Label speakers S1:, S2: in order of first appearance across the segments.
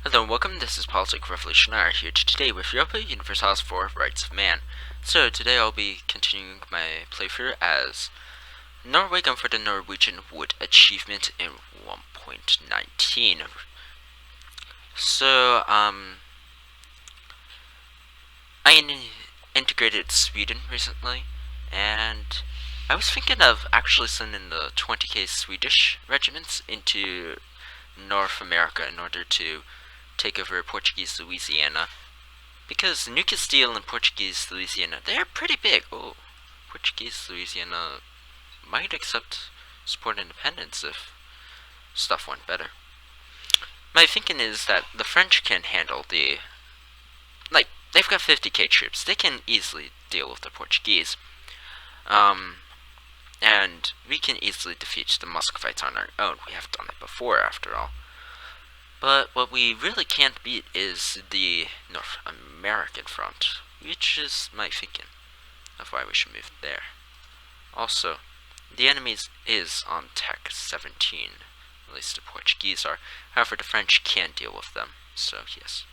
S1: Hello and welcome, this is Politic Revolutionary here today with Europa Universalis for Rights of Man. So today I'll be continuing my playthrough as Norwegian for the Norwegian Wood Achievement in 1.19. So, I integrated Sweden recently, and I was thinking of actually sending the 20k Swedish regiments into North America in order to take over Portuguese Louisiana. Because New Castile and Portuguese Louisiana, they're pretty big. Oh, Portuguese Louisiana might accept support independence if stuff went better. My thinking is that the French can handle they've got 50k troops. They can easily deal with the Portuguese. And we can easily defeat the Muscovites on our own. We have done it before, after all. But what we really can't beat is the North American front, which is my thinking of why we should move there. Also, the enemy is on Tech 17, at least the Portuguese are. However, the French can deal with them, so yes.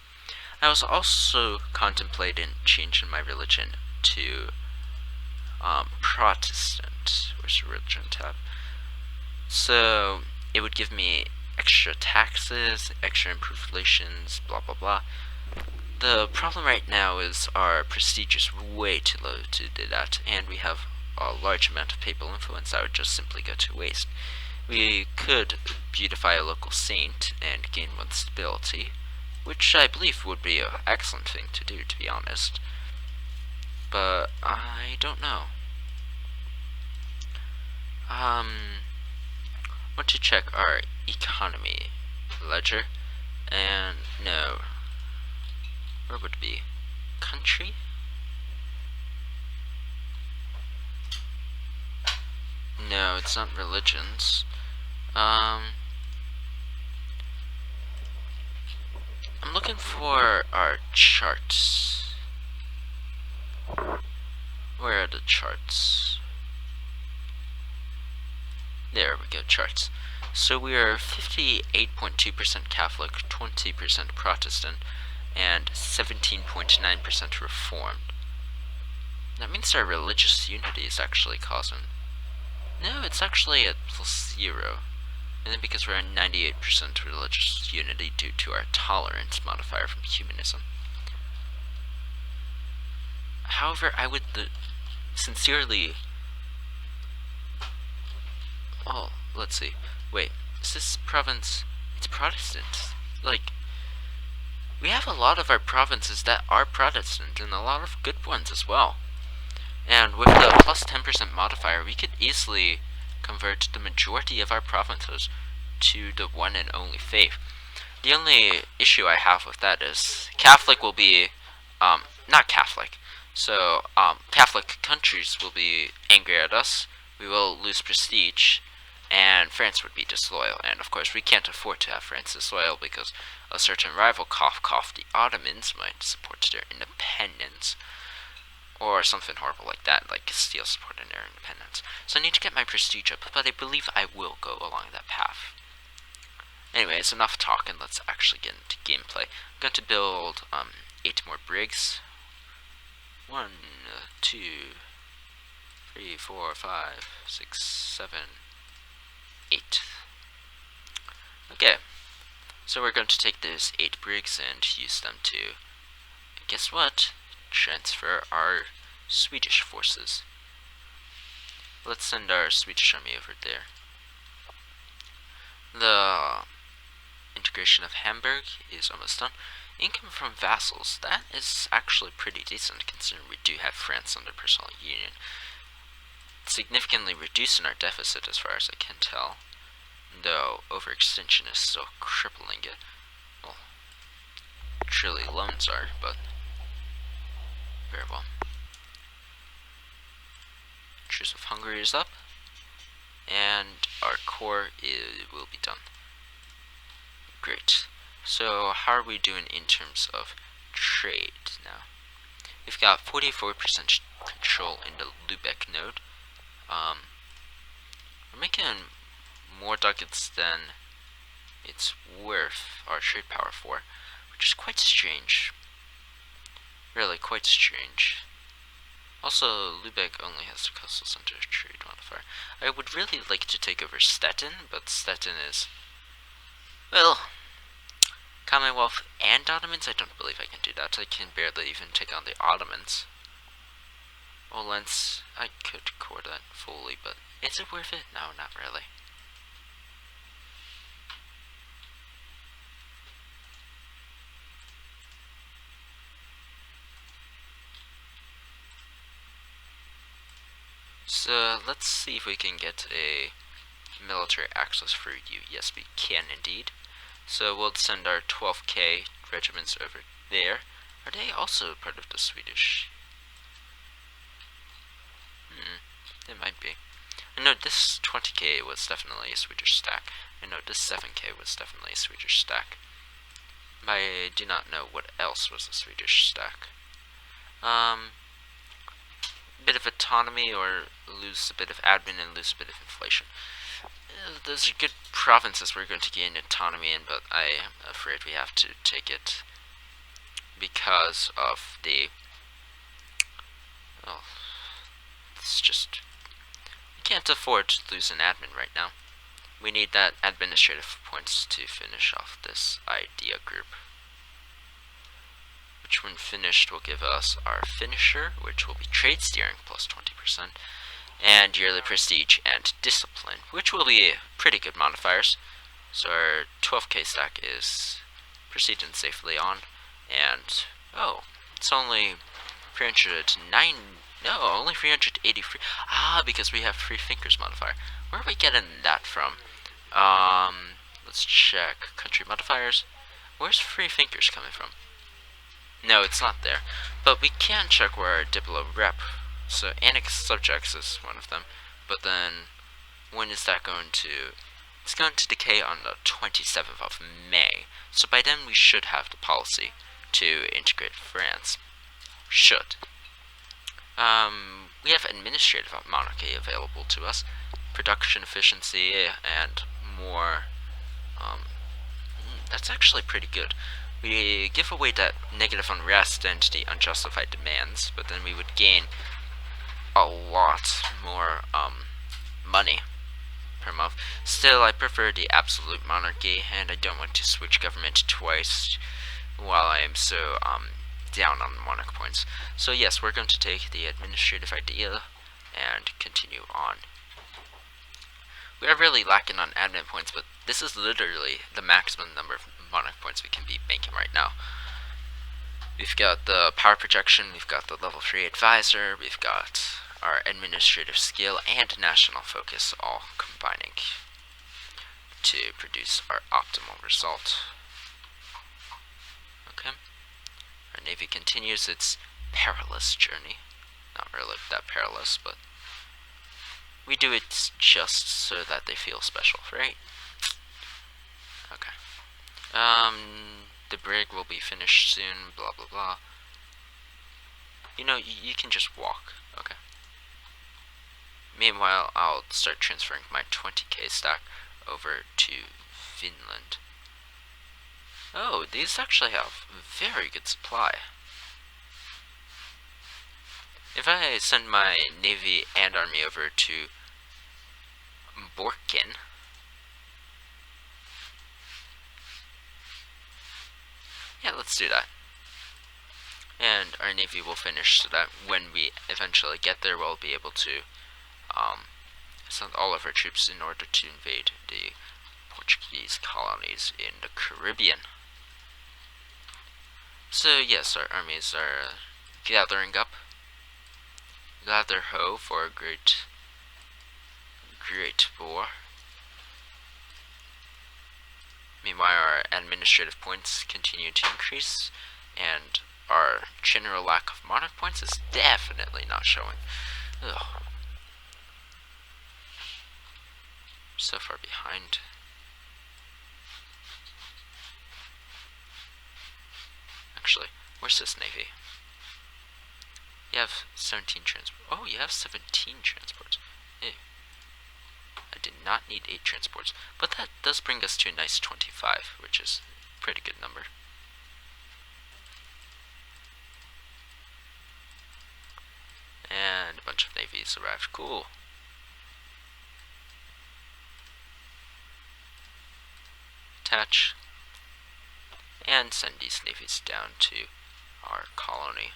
S1: I was also contemplating changing my religion to Protestant. Where's the religion tab? So it would give me extra taxes, extra improved relations, blah blah blah. The problem right now is our prestige is way too low to do that, and we have a large amount of papal influence that would just simply go to waste. We could beautify a local saint and gain one stability, which I believe would be an excellent thing to do, to be honest. But I don't know. Want to check our economy ledger, and no. Where would it be? Country? No, it's not religions. I'm looking for our charts. Where are the charts? There we go, charts. So we are 58.2% Catholic, 20% Protestant, and 17.9% Reformed. That means our religious unity is actually causing. No, it's actually at +0. And then because we're at 98% religious unity due to our tolerance modifier from humanism. However, I would sincerely... Oh, let's see. Wait, is this province... It's Protestant. Like, we have a lot of our provinces that are Protestant, and a lot of good ones as well. And with the plus 10% modifier, we could easily convert the majority of our provinces to the one and only faith. The only issue I have with that is Catholic will be, not Catholic. So, Catholic countries will be angry at us, we will lose prestige, and France would be disloyal. And of course, we can't afford to have France disloyal because a certain rival, cough cough, the Ottomans, might support their independence. Or something horrible like that, like Castile supporting their independence. So I need to get my prestige up, but I believe I will go along that path. Anyways, enough talking, let's actually get into gameplay. I'm going to build 8 more brigs. 1, 2, 3, 4, 5, 6, 7, 8. Okay, so we're going to take those 8 brigs and use them to, guess what? Transfer our Swedish forces. Let's send our Swedish army over there. The integration of Hamburg is almost done. Income from vassals, that is actually pretty decent considering we do have France under personal union. Significantly reducing our deficit as far as I can tell, though overextension is still crippling it. Well, truly loans are, but very well. Truce of Hungary is up, and our core will be done. Great. So how are we doing in terms of trade now? We've got 44% control in the Lübeck node. We're making more ducats than it's worth our trade power for. which is quite strange. Really, quite strange. Also, Lübeck only has the coastal center trade modifier. I would really like to take over Stettin, but Stettin is, well, Commonwealth and Ottomans? I don't believe I can do that. I can barely even take on the Ottomans. Olenz, I could core that fully, but is it worth it? No, not really. So let's see if we can get a military access for you. Yes, we can indeed. So we'll send our 12k regiments over there. Are they also part of the Swedish? They might be. I know this 20k was definitely a Swedish stack. I know this 7k was definitely a Swedish stack. I do not know what else was a Swedish stack. Bit of autonomy or lose a bit of admin and lose a bit of inflation. Those are good provinces we're going to gain autonomy in, but I am afraid we have to take it because of the, well, it's just, we can't afford to lose an admin right now. We need that administrative points to finish off this idea group, which when finished will give us our finisher, which will be trade steering plus 20%, and yearly prestige and discipline, which will be pretty good modifiers. So our 12k stack is proceeding safely on, and oh, it's only 309, no, only 383, because we have free thinkers modifier. Where are we getting that from? Let's check country modifiers. Where's free thinkers coming from? No, it's not there, but we can check where our Diplo rep. So annexed subjects is one of them, but then when is that going to? It's going to decay on the 27th of May. So by then we should have the policy to integrate France. Should. We have administrative monarchy available to us, production efficiency, and more. That's actually pretty good. We give away that negative unrest and the unjustified demands, but then we would gain a lot more money per month. Still, I prefer the absolute monarchy, and I don't want to switch government twice while I am so down on monarch points. So yes, we're going to take the administrative idea and continue on. We are really lacking on admin points, but this is literally the maximum number of monarch points we can be making right now. We've got the power projection, we've got the level 3 advisor, we've got our administrative skill and national focus all combining to produce our optimal result. Okay. Our navy continues its perilous journey. Not really that perilous, but we do it just so that they feel special, right? Okay. The brig will be finished soon, blah blah blah. You know, you can just walk, okay. Meanwhile, I'll start transferring my 20k stack over to Finland. Oh, these actually have very good supply. If I send my navy and army over to Borken, yeah, let's do that. And our navy will finish so that when we eventually get there, we'll be able to send all of our troops in order to invade the Portuguese colonies in the Caribbean. So yes, our armies are gathering up. Gather ho for a great war. Meanwhile, our administrative points continue to increase, and our general lack of monarch points is definitely not showing. Ugh. So far behind. Actually, where's this navy? You have 17 transports. Oh, you have 17 transports. Ew. I did not need 8 transports, but that does bring us to a nice 25, which is a pretty good number. And a bunch of navies arrived. Cool. Attach. And send these navies down to our colony.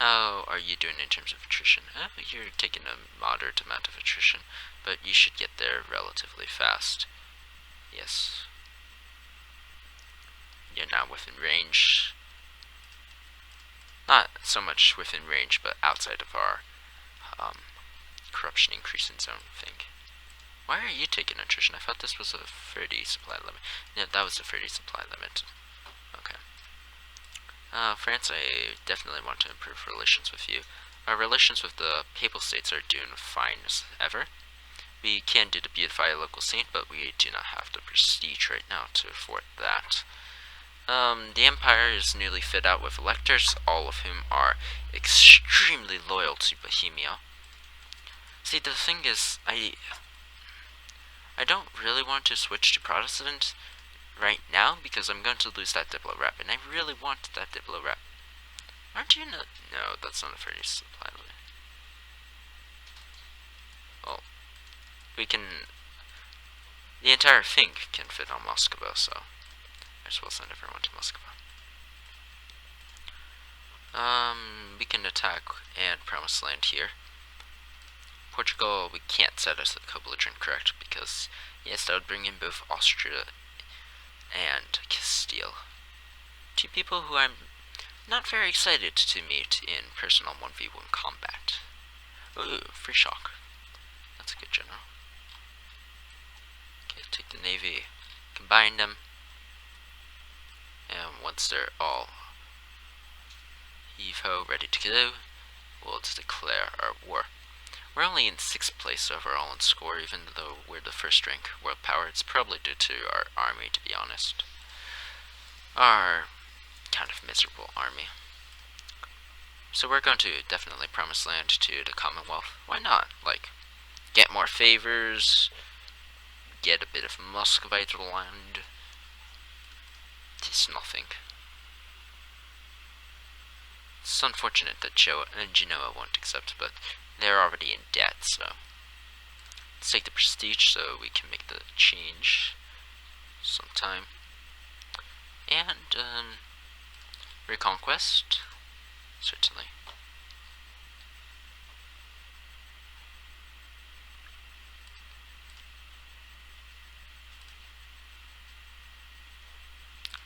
S1: How are you doing in terms of attrition? You're taking a moderate amount of attrition, but you should get there relatively fast. Yes. You're now within range. Not so much within range, but outside of our corruption increasing zone thing. Why are you taking attrition? I thought this was a 30 supply limit. Yeah, that was a 30 supply limit. Okay. France, I definitely want to improve relations with you. Our relations with the Papal States are doing fine as ever. We can do to beautify a local saint, but we do not have the prestige right now to afford that. The Empire is newly fit out with electors, all of whom are extremely loyal to Bohemia. See, the thing is, I don't really want to switch to Protestant right now, because I'm going to lose that Diplo rep, and I really want that Diplo rep. Aren't you not? No, that's not a 30 supply limit. Well, we can... The entire thing can fit on Moscow, so I just will send everyone to Moscow. We can attack and promise land here. Portugal, we can't set us at co-belligerent, correct? Because, yes, that would bring in both Austria and Castile. Two people who I'm not very excited to meet in personal 1v1 combat. Ooh, free shock. That's a good general. Okay, take the navy, combine them, and once they're all heave-ho, ready to go, we'll declare our war. We're only in 6th place overall in score, even though we're the first rank world power. It's probably due to our army, to be honest. Our kind of miserable army. So we're going to definitely promise land to the Commonwealth. Why not? Like, get more favors, get a bit of Muscovite land. It's nothing. It's unfortunate that Genoa won't accept, but they're already in debt, so let's take the prestige so we can make the change sometime. And reconquest, certainly.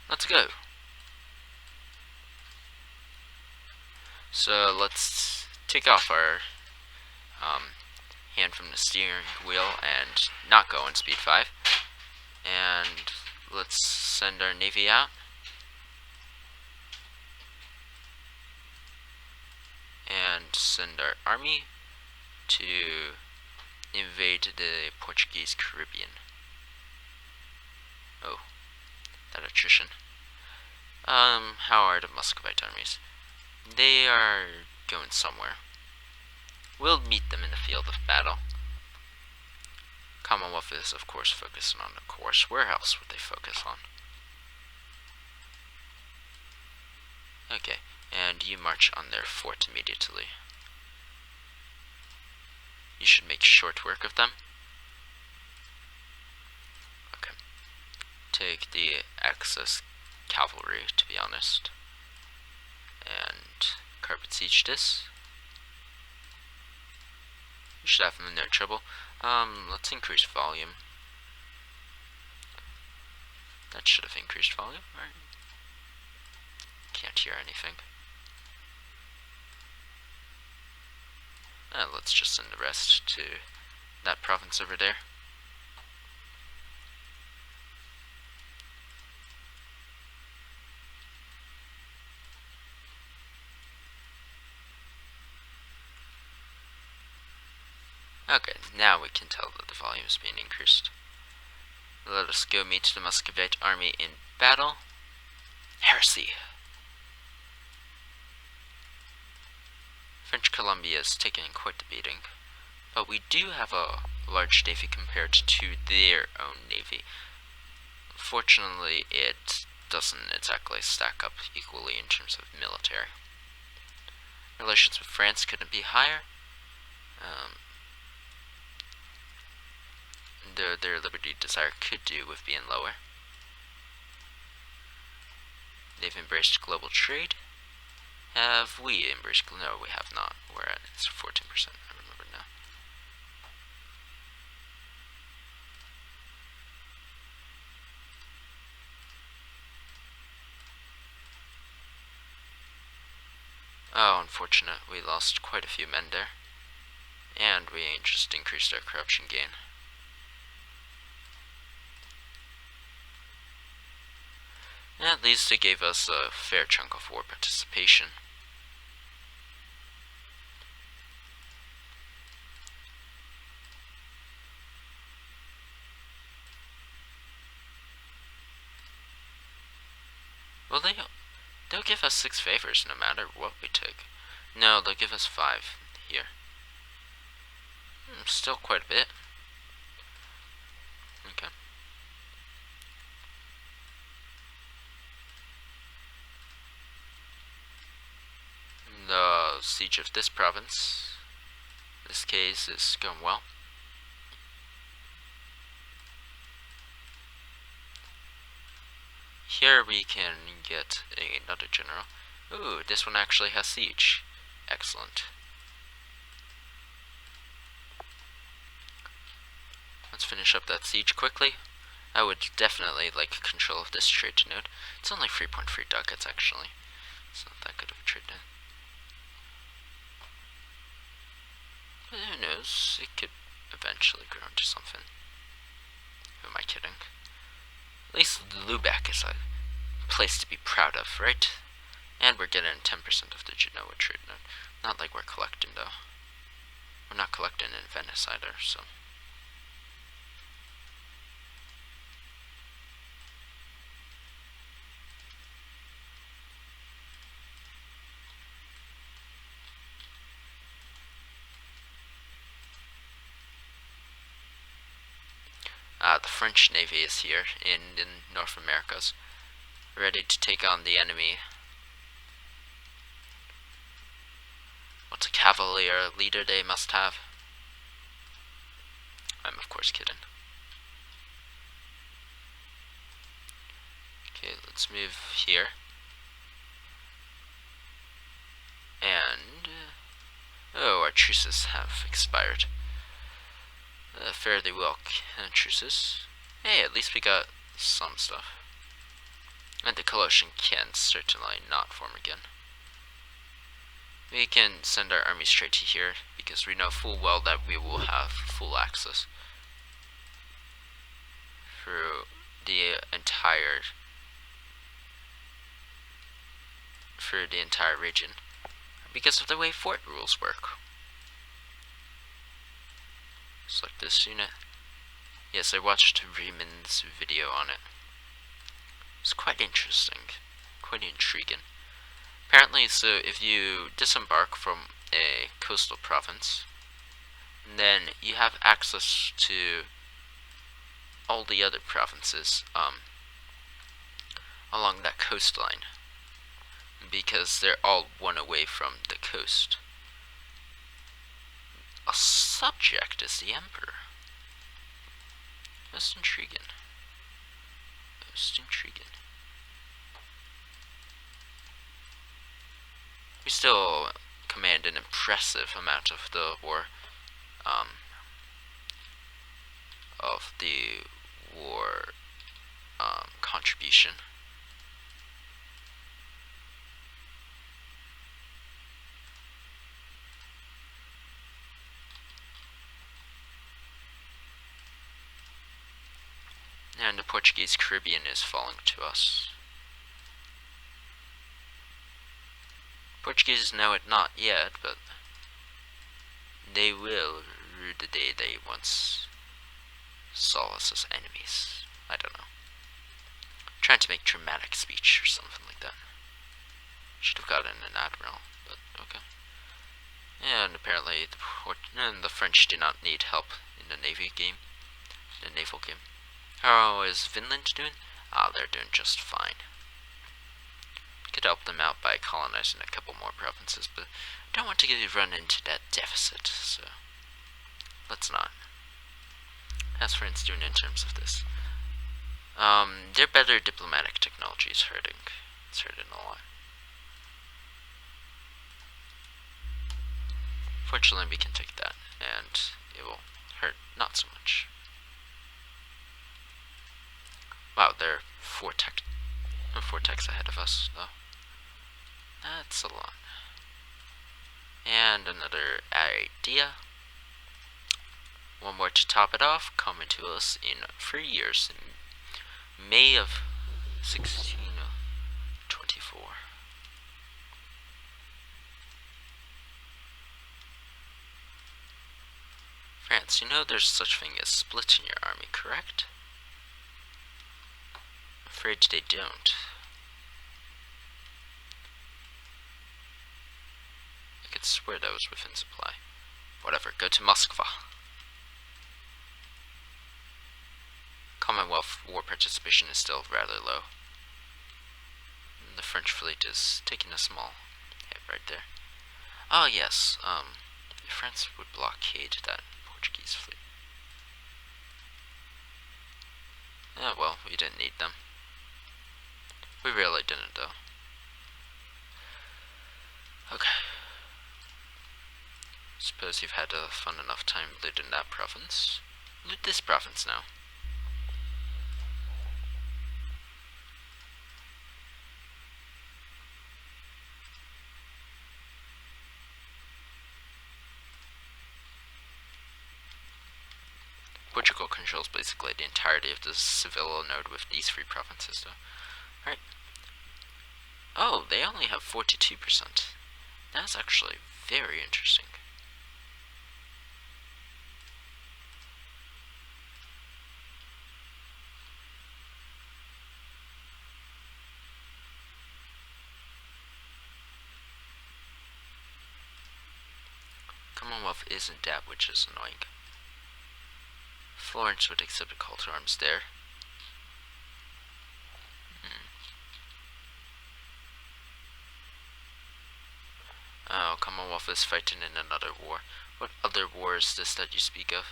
S1: Let's go. So let's take off our hand from the steering wheel and not go on speed 5. And let's send our navy out. And send our army to invade the Portuguese Caribbean. Oh, that attrition. How are the Muscovite armies? They are going somewhere. We'll meet them in the field of battle. Commonwealth is, of course, focusing on the course. Where else would they focus on? Okay, and you march on their fort immediately. You should make short work of them. Okay. Take the excess cavalry, to be honest. And carpet siege this. You should have them in their trouble. Let's increase volume. That should have increased volume, right? Can't hear anything. Let's just send the rest to that province over there. Okay, now we can tell that the volume is being increased. Let us go meet the Muscovite army in battle. Heresy! French Columbia is taking quite the beating, but we do have a large navy compared to their own navy. Fortunately, it doesn't exactly stack up equally in terms of military. Relations with France couldn't be higher. Their liberty desire could do with being lower. They've embraced global trade. Have we embraced? No, we have not. We're at 14%. I remember now. Oh, unfortunate. We lost quite a few men there. And we just increased our corruption gain. At least it gave us a fair chunk of war participation. Well, they'll give us 6 favors no matter what we take. No, they'll give us 5 here. Still quite a bit. Okay. The siege of this province, in this case, is going well. Here we can get another general. Ooh, this one actually has siege. Excellent. Let's finish up that siege quickly. I would definitely like control of this trade node. It's only 3.3 ducats actually. It's not that good of a trade node. But who knows? It could eventually grow into something. Who am I kidding? At least Lubeck is a place to be proud of, right? And we're getting 10% of the Genoa trade node. Not like we're collecting though. We're not collecting in Venice either, so. The French Navy is here in North Americas, ready to take on the enemy. What's a cavalier leader they must have? I'm of course kidding. Okay, let's move here. And oh, our truces have expired. Fairly well truces. Hey, at least we got some stuff. And the coalition can certainly not form again. We can send our army straight to here because we know full well that we will have full access through the entire region because of the way fort rules work. Select this unit. Yes, I watched Riemann's video on it. It's quite interesting, quite intriguing. Apparently, so if you disembark from a coastal province, then you have access to all the other provinces along that coastline, because they're all one away from the coast. A subject is the emperor. Most intriguing. Most intriguing. We still command an impressive amount of the war, contribution. And the Portuguese Caribbean is falling to us. Portuguese know it not yet, but they will rue the day they once saw us as enemies. I don't know. I'm trying to make dramatic speech or something like that. Should have gotten an admiral, but okay. And apparently the French do not need help in the naval game. How is Finland doing? They're doing just fine. Could help them out by colonizing a couple more provinces, but I don't want to run into that deficit, so let's not. How's France doing in terms of this? Their better diplomatic technology is hurting. It's hurting a lot. Fortunately, we can take that, and it will hurt not so much. Wow, they're four techs ahead of us, though. That's a lot. And another idea. One more to top it off, coming to us in 3 years, in May of 1624. France, you know there's such thing as splitting your army, correct? I'm afraid they don't. I could swear that was within supply. Whatever, go to Moskva. Commonwealth war participation is still rather low. The French fleet is taking a small hit right there. Oh yes, France would blockade that Portuguese fleet. Oh well, we didn't need them. We really didn't though. Okay. Suppose you've had a fun enough time looting that province. Loot this province now. Portugal controls basically the entirety of the Seville node with these 3 provinces though. Alright. Oh, they only have 42%. That's actually very interesting. Commonwealth isn't that, which is annoying. Florence would accept a call to arms there. Oh, Commonwealth is fighting in another war. What other war is this that you speak of?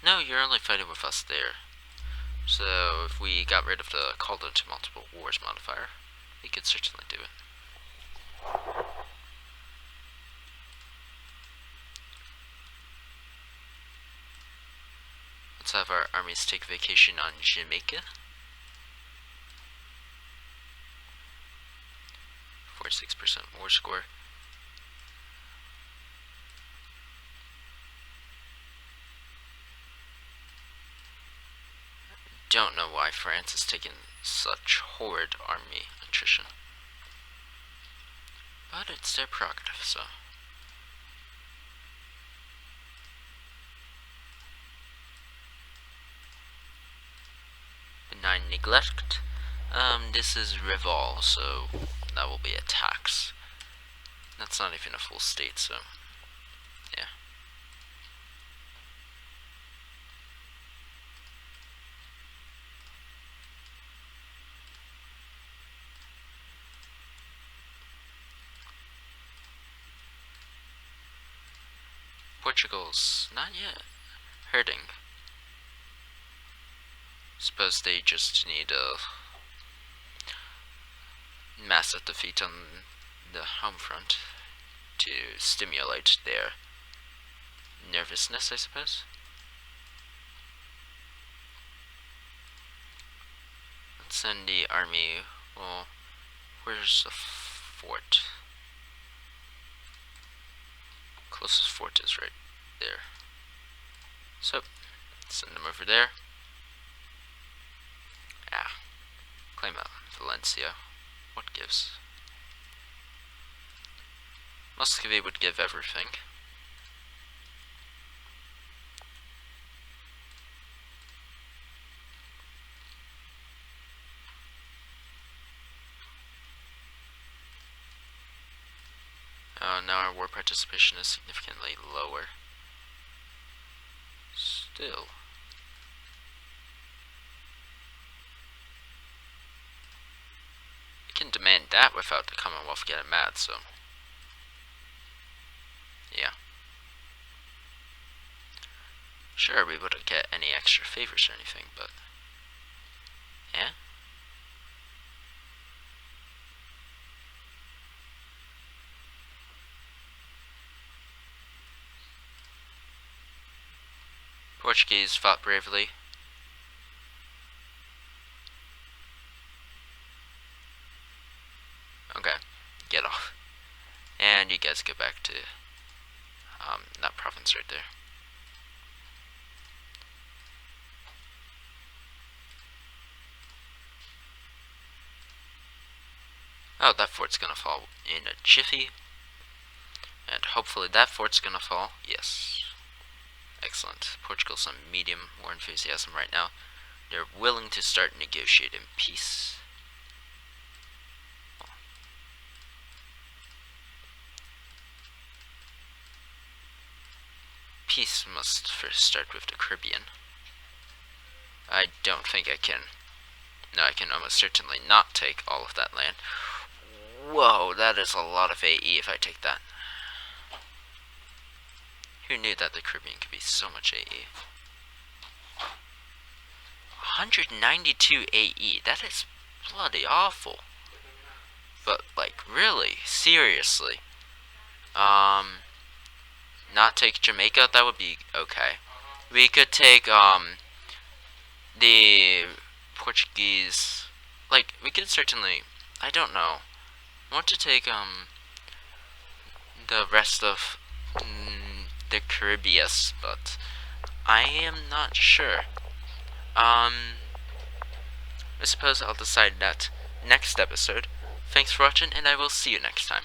S1: No, you're only fighting with us there. So, if we got rid of the called into multiple wars modifier, we could certainly do it. Let's have our armies take vacation on Jamaica. 46% war score. Don't know why France is taking such horrid army attrition. But it's their prerogative, so. Benign neglect. This is Reval, so that will be a tax. That's not even a full state, so yeah. Portugal's not yet hurting. Suppose they just need a massive defeat on the home front to stimulate their nervousness, I suppose. Let's send the army. Well, where's the fort? Closest fort is right there. So, send them over there. Claim Valencia. What gives? Muscovy would give everything. Now our war participation is significantly lower. Still. We can can demand that without the Commonwealth getting mad, so... yeah. Sure, we wouldn't get any extra favors or anything, but... yeah? Portuguese fought bravely. Okay, get off. And you guys go back to, that province right there. Oh, that fort's gonna fall in a jiffy. And hopefully that fort's gonna fall. Yes. Excellent. Portugal's on medium war enthusiasm right now. They're willing to start negotiating peace. Peace must first start with the Caribbean. I don't think I can. No, I can almost certainly not take all of that land. Whoa, that is a lot of AE if I take that. Who knew that the Caribbean could be so much AE? 192 AE, that is bloody awful. But, like, really, seriously. Not take Jamaica, that would be okay. We could take, the Portuguese, like, we could certainly, I don't know. I want to take, the rest of, the Caribbean, but I am not sure. I suppose I'll decide that next episode. Thanks for watching, and I will see you next time.